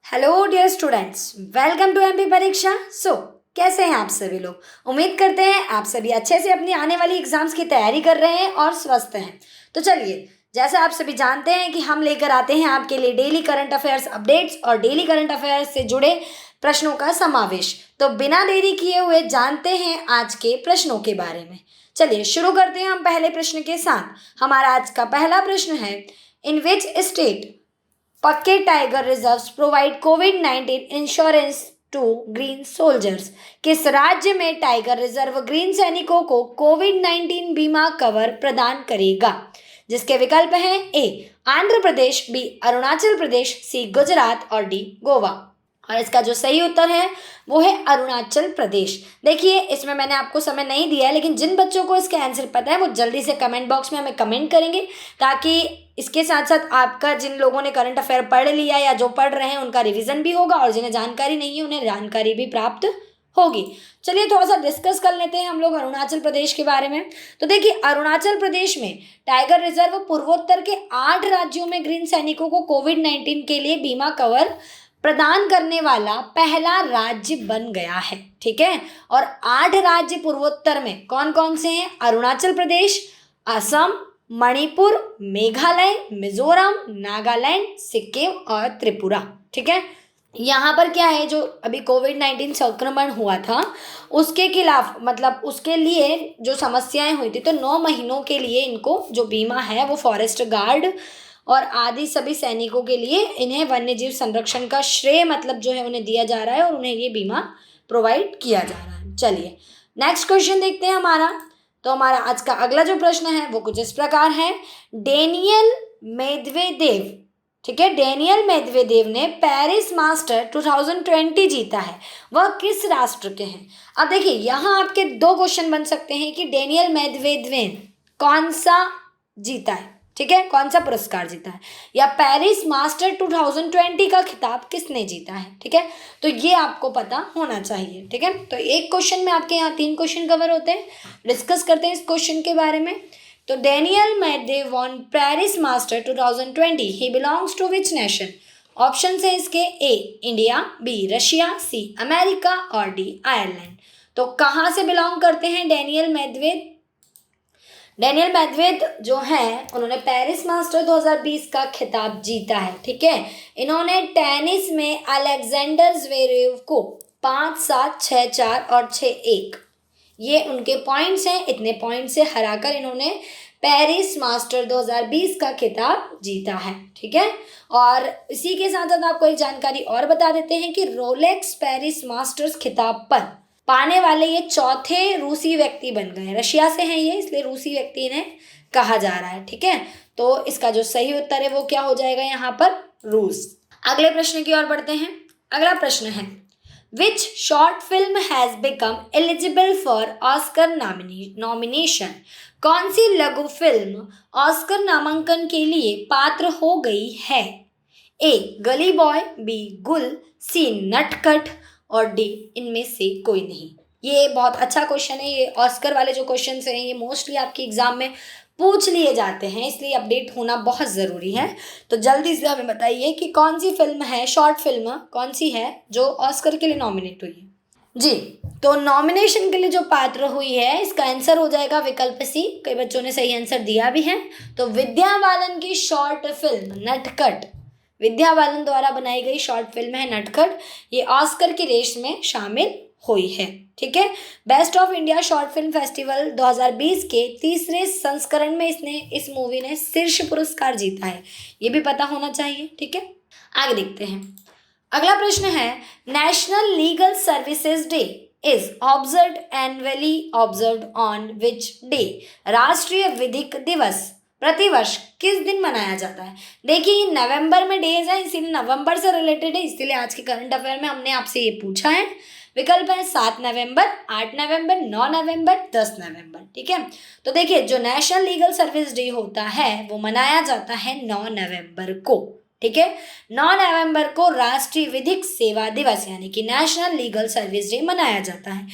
Hello dear students, welcome to MP परीक्षा। कैसे हैं आप सभी लोग? उम्मीद करते हैं आप सभी अच्छे से अपनी आने वाली एग्जाम्स की तैयारी कर रहे हैं और स्वस्थ हैं। तो चलिए, जैसा आप सभी जानते हैं कि हम लेकर आते हैं आपके लिए डेली करंट अफेयर्स अपडेट्स और डेली करंट अफेयर्स से जुड़े प्रश्नों का समावेश। तो बिना देरी किए हुए जानते हैं आज के प्रश्नों के बारे में। चलिए शुरू करते हैं हम पहले प्रश्न के साथ। हमारा आज का पहला प्रश्न है, in which state Pakke tiger reserves provide कोविड-19 इंश्योरेंस टू ग्रीन सोल्जर्स? किस राज्य में टाइगर रिजर्व ग्रीन सैनिकों को कोविड-19 बीमा कवर प्रदान करेगा? जिसके विकल्प हैं ए आंध्र प्रदेश, बी अरुणाचल प्रदेश, सी गुजरात और डी गोवा। और इसका जो सही उत्तर है वो है अरुणाचल प्रदेश। देखिए, इसमें मैंने आपको समय नहीं दिया है, लेकिन जिन बच्चों को इसका आंसर पता है वो जल्दी से कमेंट बॉक्स में हमें कमेंट करेंगे, ताकि इसके साथ साथ आपका जिन लोगों ने करंट अफेयर पढ़ लिया या जो पढ़ रहे हैं उनका रिवीजन भी होगा, और जिन्हें जानकारी नहीं है उन्हें जानकारी भी प्राप्त होगी। चलिए थोड़ा सा डिस्कस कर लेते हैं हम लोग अरुणाचल प्रदेश के बारे में। तो देखिए, अरुणाचल प्रदेश में टाइगर रिजर्व पूर्वोत्तर के 8 राज्यों में ग्रीन सैनिकों को कोविड-19 के लिए बीमा कवर प्रदान करने वाला पहला राज्य बन गया है। ठीक है, और 8 राज्य पूर्वोत्तर में कौन कौन से हैं? अरुणाचल प्रदेश, असम, मणिपुर, मेघालय, मिजोरम, नागालैंड, सिक्किम और त्रिपुरा। ठीक है, यहाँ पर क्या है, जो अभी कोविड-19 संक्रमण हुआ था उसके खिलाफ, मतलब उसके लिए जो समस्याएं हुई थी, तो 9 महीनों के लिए इनको जो बीमा है वो फॉरेस्ट गार्ड और आदि सभी सैनिकों के लिए इन्हें वन्य जीव संरक्षण का श्रेय मतलब जो है उन्हें दिया जा रहा है और उन्हें ये बीमा प्रोवाइड किया जा रहा है। चलिए नेक्स्ट क्वेश्चन देखते हैं हमारा। तो हमारा आज का अगला जो प्रश्न है वो कुछ इस प्रकार है, डेनियल मेदवेदेव, ठीक है, डेनियल मेदवेदेव ने पेरिस मास्टर 2020 जीता है, वह किस राष्ट्र के हैं? अब देखिए, यहाँ आपके 2 क्वेश्चन बन सकते हैं कि डेनियल मेदवेदेव ने कौन सा जीता है, ठीक है, कौन सा पुरस्कार जीता है, या पेरिस मास्टर 2020 का खिताब किसने जीता है। ठीक है, तो ये आपको पता होना चाहिए। ठीक है, तो एक क्वेश्चन में आपके यहाँ 3 क्वेश्चन कवर होते हैं। डिस्कस करते हैं इस क्वेश्चन के बारे में। तो Daniel Medvedev won Paris master 2020, he belongs to which nation? Option है इसके, A India, B Russia, C America और डी आयरलैंड। तो कहाँ से बिलोंग करते हैं डेनियल मेदवेदेव? डेनियल मेदवेदेव जो हैं उन्होंने पेरिस मास्टर 2020 का खिताब जीता है। ठीक है, इन्होंने टेनिस में अलेक्जेंडर ज़्वेरेव को 5-7, 6-4 और 6-1 ये उनके पॉइंट्स हैं। इतने पॉइंट से हराकर इन्होंने पेरिस मास्टर 2020 का खिताब जीता है। ठीक है, और इसी के साथ साथ आपको एक जानकारी और बता देते हैं कि रोलेक्स पेरिस मास्टर्स खिताब पर पाने वाले ये चौथे रूसी व्यक्ति बन गए। रशिया से हैं ये, इसलिए रूसी व्यक्ति इन्हें कहा जा रहा है। ठीक है, तो इसका जो सही उत्तर है वो क्या हो जाएगा यहाँ पर? रूस। अगले प्रश्न की ओर बढ़ते हैं। अगला प्रश्न है, which short film has become eligible for Oscar nomination? कौन सी लघु फिल्म ऑस्कर नामांकन के लिए पात्र हो गई है? ए गली बॉय, बी गुल, सी नटखट और डी इनमें से कोई नहीं। ये बहुत अच्छा क्वेश्चन है। ये ऑस्कर वाले जो क्वेश्चन हैं ये मोस्टली आपके एग्जाम में पूछ लिए जाते हैं, इसलिए अपडेट होना बहुत ज़रूरी है। तो जल्दी से हमें बताइए कि कौन सी फिल्म है, शॉर्ट फिल्म कौन सी है जो ऑस्कर के लिए नॉमिनेट हुई है? जी, तो नॉमिनेशन के लिए जो पात्र हुई है इसका आंसर हो जाएगा विकल्प सी। कई बच्चों ने सही आंसर दिया भी है। तो विद्या बालन की शॉर्ट फिल्म नटखट, विद्या बालन द्वारा बनाई गई शॉर्ट फिल्म है नटखट, ये ऑस्कर की रेस में शामिल हुई है। ठीक है, best of India short film festival 2020 के 3रे संस्करण में इस मूवी ने शीर्ष पुरस्कार जीता है, ये भी पता होना चाहिए। ठीक है, आगे देखते हैं। अगला प्रश्न है, national legal services day is observed annually observed on which day? राष्ट्रीय विधिक दिवस प्रतिवर्ष किस दिन मनाया जाता है? देखिए, नवंबर में डेज है, इसीलिए नवंबर से रिलेटेड है, इसलिए आज के करंट अफेयर में हमने आपसे ये पूछा है। विकल्प है 7 नवंबर, 8 नवंबर, 9 नवंबर, 10 नवंबर। ठीक है, तो देखिए, जो नेशनल लीगल सर्विस डे होता है वो मनाया जाता है 9 नवंबर को। ठीक है, 9 नवंबर को राष्ट्रीय विधिक सेवा दिवस यानी कि नेशनल लीगल सर्विस डे मनाया जाता है।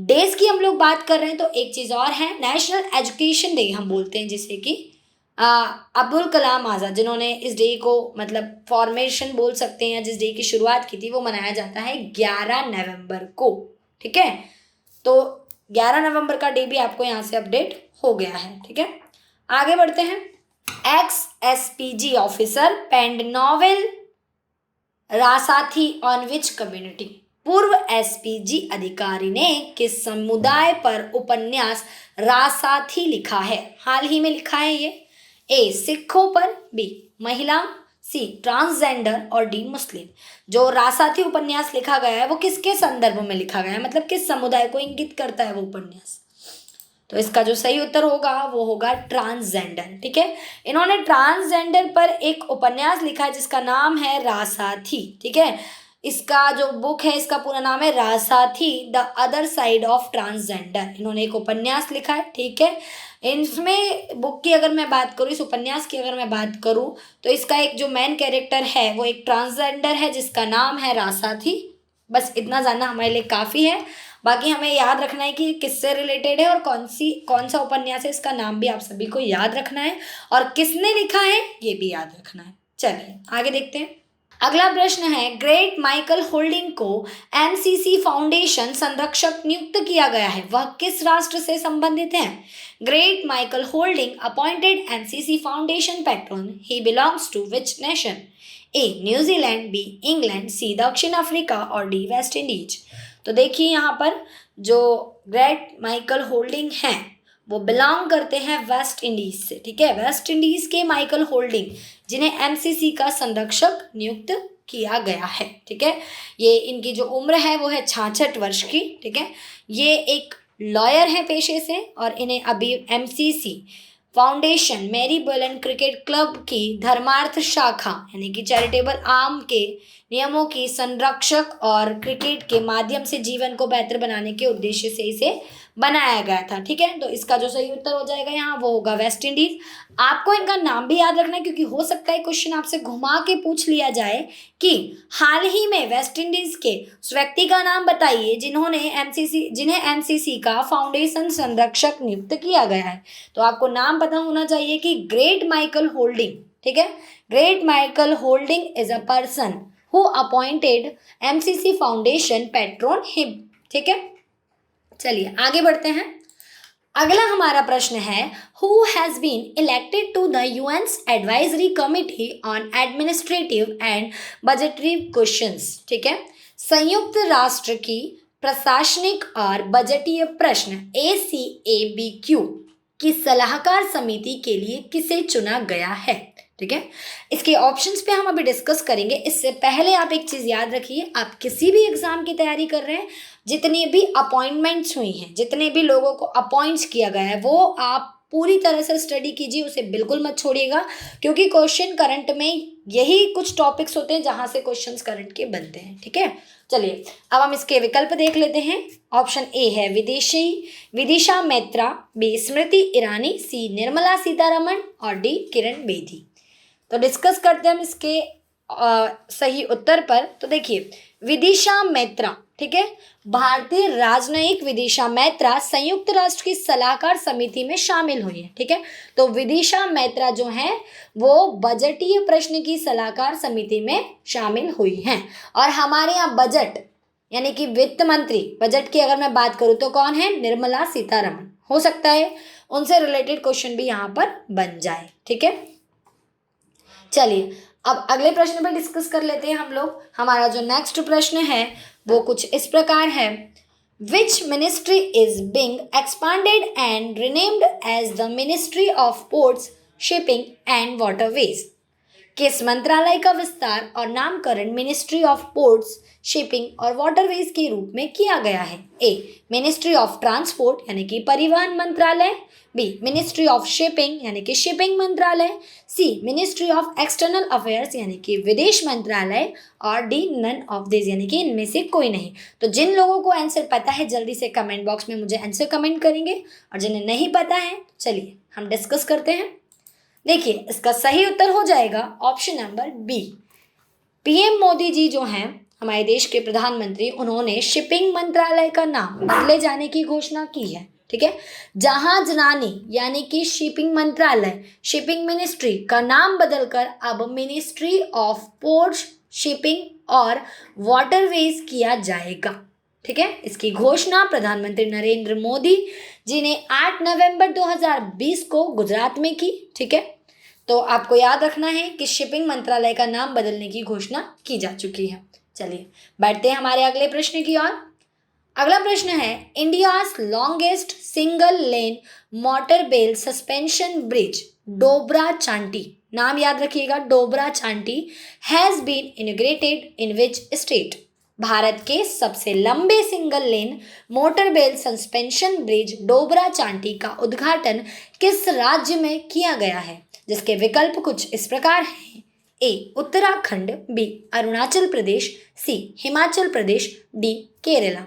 डेज की हम लोग बात कर रहे हैं तो एक चीज़ और है, नेशनल एजुकेशन डे हम बोलते हैं जिसे कि अब्दुल कलाम आज़ाद, जिन्होंने इस डे को मतलब फॉर्मेशन बोल सकते हैं, जिस डे की शुरुआत की थी, वो मनाया जाता है 11 नवंबर को। ठीक है, तो 11 नवंबर का डे भी आपको यहाँ से अपडेट हो गया है। ठीक है, आगे बढ़ते हैं। Ex SPG officer penned novel Rasathi on which community. पूर्व एसपीजी अधिकारी ने किस समुदाय पर उपन्यास रासाथी लिखा है? हाल ही में लिखा है ये। ए सिखों पर, बी महिला, सी ट्रांसजेंडर और डी मुस्लिम। जो रासाथी उपन्यास लिखा गया है वो किसके संदर्भ में लिखा गया है, मतलब किस समुदाय को इंगित करता है वो उपन्यास? तो इसका जो सही उत्तर होगा वो होगा ट्रांसजेंडर। ठीक है, इन्होंने ट्रांसजेंडर पर एक उपन्यास लिखा है जिसका नाम है रासाथी। ठीक है, इसका जो बुक है इसका पूरा नाम है Rasathi the other side of transgender. इन्होंने एक उपन्यास लिखा है। ठीक है, इसमें बुक की अगर मैं बात करूँ, इस उपन्यास की अगर मैं बात करूँ, तो इसका एक जो मेन कैरेक्टर है वो एक ट्रांसजेंडर है जिसका नाम है रासाथी। बस इतना जानना हमारे लिए काफ़ी है। बाकी हमें याद रखना है कि किससे रिलेटेड है और कौन सा उपन्यास है, इसका नाम भी आप सभी को याद रखना है और किसने लिखा है ये भी याद रखना है। चलिए आगे देखते हैं। अगला प्रश्न है, ग्रेट माइकल होल्डिंग को एमसीसी फाउंडेशन संरक्षक नियुक्त किया गया है, वह किस राष्ट्र से संबंधित है? Great Michael Holding appointed MCC foundation patron, he belongs to which nation? A New Zealand, B England, C दक्षिण अफ्रीका और डी वेस्ट इंडीज। तो देखिए यहाँ पर जो ग्रेट माइकल होल्डिंग हैं वो बिलोंग करते हैं वेस्ट इंडीज से। ठीक है, वेस्ट इंडीज के माइकल होल्डिंग जिन्हें एमसीसी का संरक्षक नियुक्त किया गया है। ठीक है, ये इनकी जो उम्र है वो है 66 वर्ष की। ठीक है, ये एक लॉयर हैं पेशे से और इन्हें अभी एमसीसी फाउंडेशन मैरी बोलन क्रिकेट क्लब की धर्मार्थ शाखा यानी कि चैरिटेबल आर्म के नियमों की संरक्षक और क्रिकेट के माध्यम से जीवन को बेहतर बनाने के उद्देश्य से इसे बनाया गया था। ठीक है, तो इसका जो सही उत्तर हो जाएगा यहाँ वो होगा वेस्ट इंडीज। आपको इनका नाम भी याद रखना है क्योंकि हो सकता है क्वेश्चन आपसे घुमा के पूछ लिया जाए कि हाल ही में वेस्ट इंडीज के उस व्यक्ति का नाम बताइए जिन्हें एमसीसी का फाउंडेशन संरक्षक नियुक्त किया गया है। तो आपको नाम पता होना चाहिए कि ग्रेट माइकल होल्डिंग। ठीक है, great Michael Holding is a person who appointed MCC foundation patron him. ठीक है, चलिए आगे बढ़ते हैं। अगला हमारा प्रश्न है, who has been elected to the UN's advisory committee on administrative and budgetary questions. ठीक है, संयुक्त राष्ट्र की प्रशासनिक और बजटीय प्रश्न ACABQ की सलाहकार समिति के लिए किसे चुना गया है? ठीक है, इसके ऑप्शंस पे हम अभी डिस्कस करेंगे। इससे पहले आप एक चीज़ याद रखिए, आप किसी भी एग्जाम की तैयारी कर रहे हैं, जितनी भी अपॉइंटमेंट्स हुई हैं, जितने भी लोगों को अपॉइंट्स किया गया है, वो आप पूरी तरह से स्टडी कीजिए, उसे बिल्कुल मत छोड़िएगा क्योंकि क्वेश्चन करंट में यही कुछ टॉपिक्स होते हैं जहाँ से क्वेश्चंस करंट के बनते हैं। ठीक है, चलिए अब हम इसके विकल्प देख लेते हैं। ऑप्शन ए है विदिशा मैत्रा, बी स्मृति ईरानी, सी निर्मला सीतारमण और डी किरण बेदी। तो डिस्कस करते हैं हम इसके सही उत्तर पर। तो देखिए विदिशा मैत्रा, ठीक है, भारतीय राजनयिक विदिशा मैत्रा संयुक्त राष्ट्र की सलाहकार समिति में शामिल हुई है। ठीक है, तो विदिशा मैत्रा जो हैं वो बजटीय प्रश्न की सलाहकार समिति में शामिल हुई हैं। और हमारे यहाँ बजट यानी कि वित्त मंत्री, बजट की अगर मैं बात करूँ तो कौन है? निर्मला सीतारमण। हो सकता है उनसे रिलेटेड क्वेश्चन भी यहाँ पर बन जाए। ठीक है, चलिए अब अगले प्रश्न पर डिस्कस कर लेते हैं हम लोग। हमारा जो नेक्स्ट प्रश्न है वो कुछ इस प्रकार है, which ministry is being expanded and renamed as the ministry of ports, shipping and waterways? किस मंत्रालय का विस्तार और नामकरण मिनिस्ट्री ऑफ पोर्ट्स, शिपिंग और वाटरवेज के रूप में किया गया है? ए मिनिस्ट्री ऑफ ट्रांसपोर्ट यानी कि परिवहन मंत्रालय, बी मिनिस्ट्री ऑफ शिपिंग यानी कि शिपिंग मंत्रालय, सी मिनिस्ट्री ऑफ एक्सटर्नल अफेयर्स यानी कि विदेश मंत्रालय और डी नन ऑफ दिस यानी कि इनमें से कोई नहीं। तो जिन लोगों को आंसर पता है जल्दी से कमेंट बॉक्स में मुझे आंसर कमेंट करेंगे और जिन्हें नहीं पता है चलिए हम डिस्कस करते हैं। देखिए इसका सही उत्तर हो जाएगा option number B. PM Modi ji जो हैं हमारे देश के प्रधानमंत्री, उन्होंने शिपिंग मंत्रालय का नाम बदले जाने की घोषणा की है। ठीक है। जहाज रानी यानी कि शिपिंग मंत्रालय, शिपिंग मिनिस्ट्री का नाम बदलकर अब मिनिस्ट्री ऑफ पोर्ट्स, शिपिंग और वाटरवेज किया जाएगा, ठीक है। इसकी घोषणा प्रधानमंत्री नरेंद्र मोदी जी ने 8 नवंबर 2020 को गुजरात में की, ठीक है। तो आपको याद रखना है कि शिपिंग मंत्रालय का नाम बदलने की घोषणा की जा चुकी है। चलिए बढ़ते हैं हमारे अगले प्रश्न की ओर। अगला प्रश्न है, India's longest single lane motorable suspension bridge Dobra Chanti, नाम याद रखिएगा, Dobra Chanti has been inaugurated in which state. Bharat के सबसे लंबे single lane motorable suspension bridge Dobra Chanti का उद्घाटन किस राज्य में किया गया है, जिसके विकल्प कुछ इस प्रकार हैं। ए उत्तराखंड, बी अरुणाचल प्रदेश, सी हिमाचल प्रदेश, डी केरला।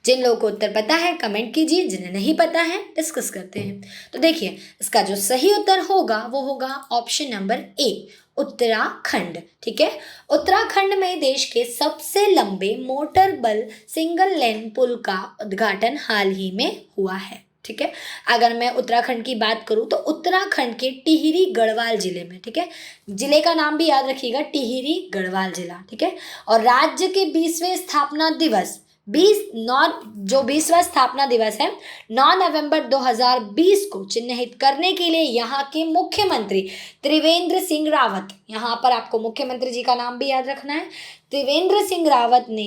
जिन लोगों को उत्तर पता है कमेंट कीजिए, जिन्हें नहीं पता है डिस्कस करते हैं। तो देखिए इसका जो सही उत्तर होगा वो होगा ऑप्शन नंबर ए उत्तराखंड, ठीक है। उत्तराखंड में देश के सबसे लंबे मोटर बल सिंगल लेन पुल का उद्घाटन हाल ही में हुआ है, ठीक है। अगर मैं उत्तराखंड की बात करूं तो उत्तराखंड के टिहरी गढ़वाल जिले में, ठीक है, जिले का नाम भी याद रखिएगा, टिहरी गढ़वाल जिला, ठीक है। और राज्य के 20वें स्थापना दिवस 20वां स्थापना दिवस है 9 नवंबर 2020 को चिन्हित करने के लिए यहाँ के मुख्यमंत्री त्रिवेंद्र सिंह रावत, यहाँ पर आपको मुख्यमंत्री जी का नाम भी याद रखना है, त्रिवेंद्र सिंह रावत ने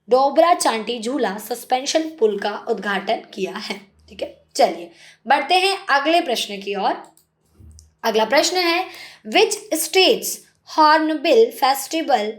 डोबरा चांटी झूला सस्पेंशन पुल का उद्घाटन किया है, ठीक है। चलिए बढ़ते हैं अगले प्रश्न की ओर। अगला प्रश्न है, which states hornbill festival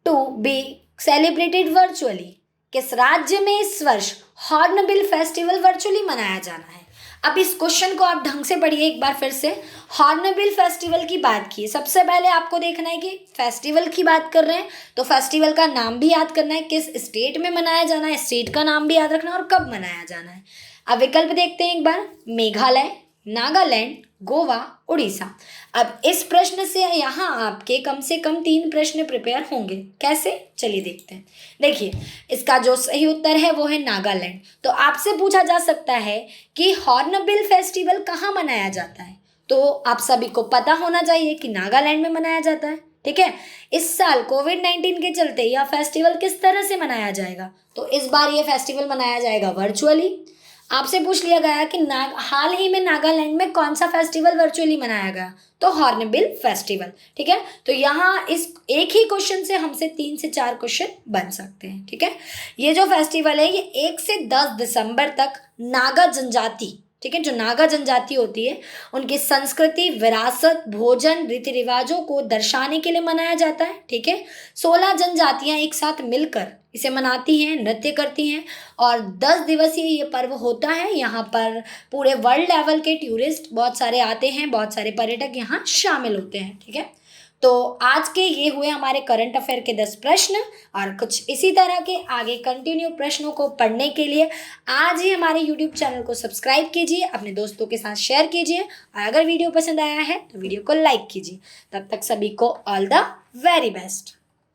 to be celebrated virtually, किस राज्य में इस वर्ष हॉर्नबिल फेस्टिवल वर्चुअली मनाया जाना है। अब इस क्वेश्चन को आप ढंग से पढ़िए एक बार फिर से। हॉर्नबिल फेस्टिवल की बात की, सबसे पहले आपको देखना है कि फेस्टिवल की बात कर रहे हैं तो फेस्टिवल का नाम भी याद करना है, किस स्टेट में मनाया जाना है, स्टेट का नाम भी याद रखना है और कब मनाया जाना है। अब विकल्प देखते हैं एक बार, मेघालय, नागालैंड, गोवा, उड़ीसा। अब इस प्रश्न से यहाँ आपके कम से कम 3 प्रश्न प्रिपेयर होंगे, कैसे चलिए देखते हैं। देखिए इसका जो सही उत्तर है वो है नागालैंड। तो आपसे पूछा जा सकता है कि हॉर्नबिल फेस्टिवल कहाँ मनाया जाता है, तो आप सभी को पता होना चाहिए कि नागालैंड में मनाया जाता है, ठीक है। इस साल कोविड-19 के चलते यह फेस्टिवल किस तरह से मनाया जाएगा, तो इस बार यह फेस्टिवल मनाया जाएगा वर्चुअली। आपसे पूछ लिया गया कि हाल ही में नागालैंड में कौन सा फेस्टिवल वर्चुअली मनाया गया, तो हॉर्नबिल फेस्टिवल, ठीक है। तो यहाँ इस एक ही क्वेश्चन से हमसे 3 से 4 क्वेश्चन बन सकते हैं, ठीक है। ये जो फेस्टिवल है ये 1 से 10 दिसंबर तक नागा जनजाति, ठीक है, जो नागा जनजाति होती है उनकी संस्कृति, विरासत, भोजन, रीति रिवाजों को दर्शाने के लिए मनाया जाता है, ठीक है। 16 जनजातियां एक साथ मिलकर इसे मनाती हैं, नृत्य करती हैं और 10 दिवसीय ये पर्व होता है। यहाँ पर पूरे वर्ल्ड लेवल के टूरिस्ट बहुत सारे आते हैं, बहुत सारे पर्यटक यहाँ शामिल होते हैं, ठीक है। तो आज के ये हुए हमारे करंट अफेयर के 10 प्रश्न, और कुछ इसी तरह के आगे कंटिन्यू प्रश्नों को पढ़ने के लिए आज ही हमारे YouTube चैनल को सब्सक्राइब कीजिए, अपने दोस्तों के साथ शेयर कीजिए और अगर वीडियो पसंद आया है तो वीडियो को लाइक कीजिए। तब तक सभी को ऑल द वेरी बेस्ट।